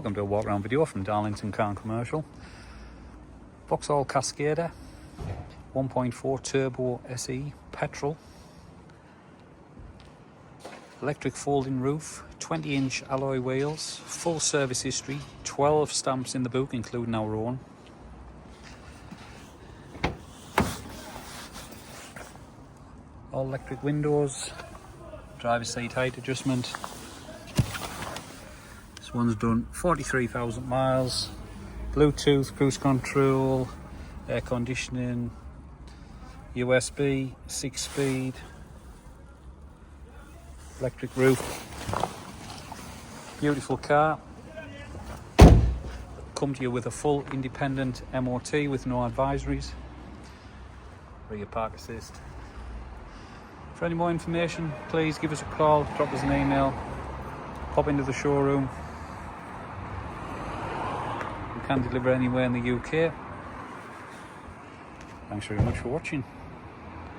Welcome to a walk around video from Darlington Car and Commercial. Vauxhall Cascada 1.4 turbo SE petrol, electric folding roof, 20-inch alloy wheels, full service history, 12 stamps in the book including our own. All electric windows, driver's seat height adjustment. This one's done 43,000 miles. Bluetooth, cruise control, air conditioning, USB, 6-speed, electric roof. Beautiful car. Come to you with a full independent MOT with no advisories. Rear park assist. For any more information, please give us a call, drop us an email, pop into the showroom. We can deliver anywhere in the UK. Thanks very much for watching.